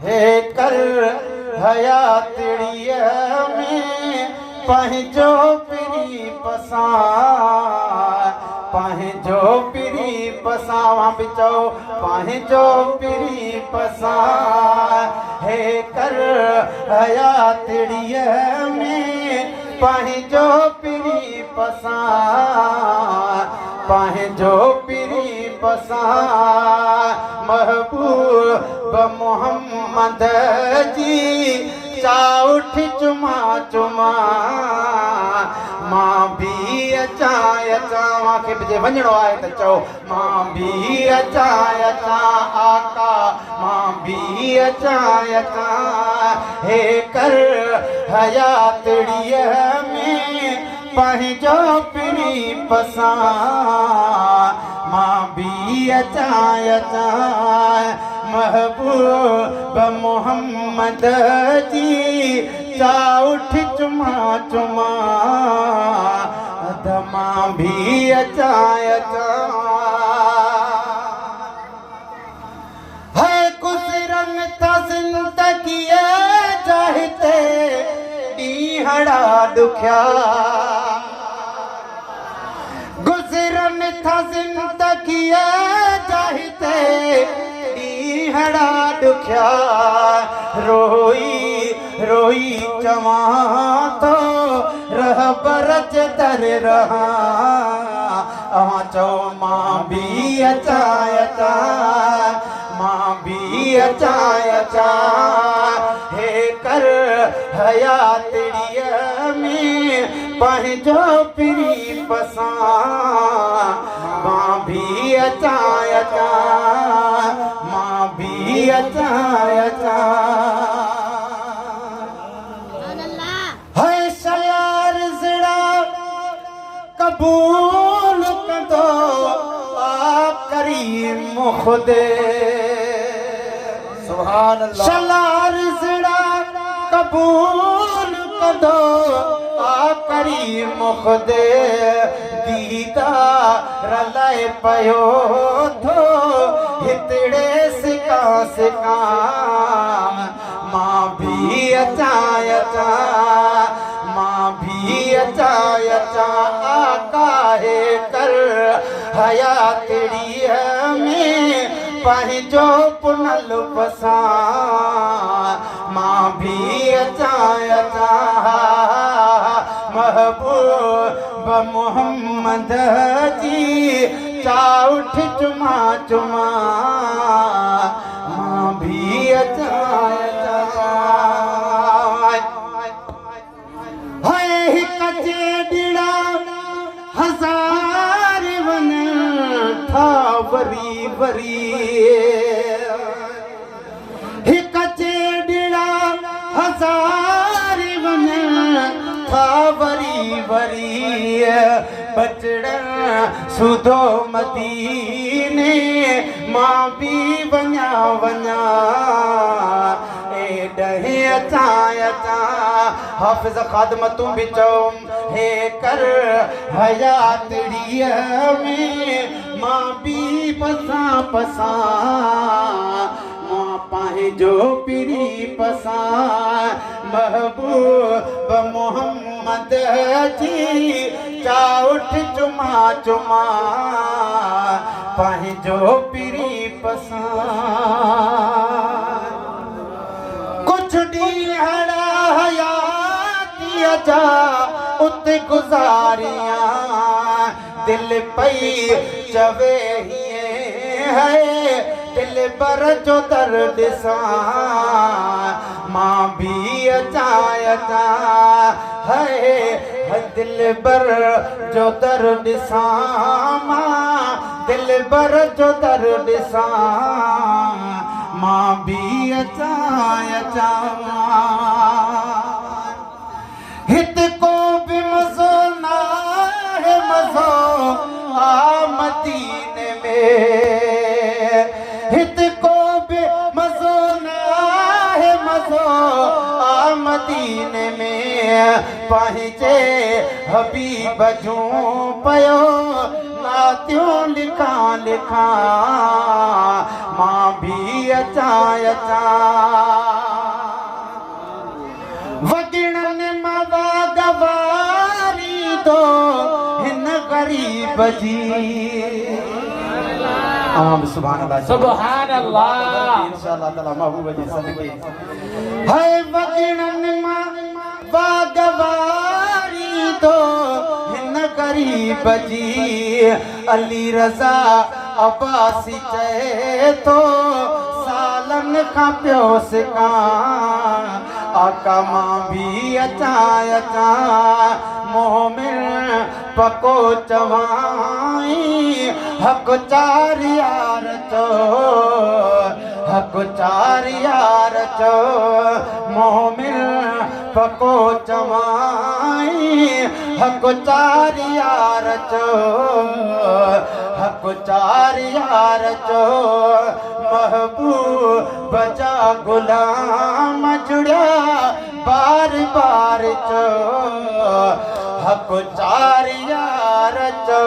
हे कर हयातिड़ीअ में पंहिंजो पिरी पसां पंहिंजो पिरी पसां बिचो पंहिंजो पिरी पसां हे कर हयातिड़ीअ में पंहिंजो पिरी पसां पंहिंजो पिरी पसां महबूब मोहम्मद जी चाउठ चुमा चुमा मां भी अचां मूंखे बि जे वञिणो आहे त चओ मां भी अचां आका मां भी अचां हे कर हयातिड़ीअ में पंहिंजो पिरी पसां मां भी अचां महबूब मोहम्मद जी चाउठ चुमा चुमा मां भी अचां है गुज़रन था ज़िंदगीअ जा हिते ॾींहड़ा ॾुखिया गुज़रन था ज़िंदगीअ जा हिते ॾींहड़ा ॾुखिया रोई रोई चवां थो रहबर जे दर रहां चओ मां भी अचां मां भी अचां हे कर हयातिड़ीअ में पंहिंजो पिरी पसां मां भी अचां मां भी अचां है शयार ज़िड़ा कबूल कंदो आप करीम खुदे सुभान अल्लाह शयार ज़िड़ा कबूल कंदो आप करीम खुदे दीदार लाइ पयो थो हितड़े सिका मां भी अचां मां भी अचां आका हे कर हयातिड़ीअ में पंहिंजो पुनल पसां मां भी अचां महबूब मोहम्मद जी चाउठ चुमा चुमा मां भी अचां हिक जेड़ा हज़ार वन था वरी वरी हिक जेड़ा हज़ार वन था वरी वरी बचड़न सुधो मदीने मां भी वञा ए डहे अचां हाफ़िज़ ख़ादिम तूं भी चओ हे कर हयातिड़ीअ में मां भी पसां मां पंहिंजो पिरी पसां महबूब मोहम्मद जी चाउठ चुमा चुमा पंहिंजो पिरी पसां कुछ ॾींहड़ा हयातीअ जा उते गुज़ारियां दिल पई चवे हीअं है दिल बर जो दर ॾिसां मां भी अचां है दिल बर जो दर ॾिसां मां दिल बर जो दर ॾिसां मां भी अचां हित को भी मज़ो ना है मज़ो आ मदीने में हित को भी मज़ो ना है मज़ो आ मदीने में पंहिंजे हबीब जूं पयो नातियूं लिखां मां भी अचा वगिणन मावा गवारी दो हिन गरीब जी आम सुभान अल्लाह इंशाअल्लाह ताला महबूब जी सदके है वगिणन मावा गवारी दो हिन गरीब जी अली रज़ा अब्बासी चए तो सालन का पियो सिका आका मां भी अचा मोमिन पको चवाई हक चार यार चो हक चार यार चो मोमिन पको चवाई हक चार यार चो हक चार यार चो महबूब बजा गुलाम जुड़िया बार बार चो हक चार यार चो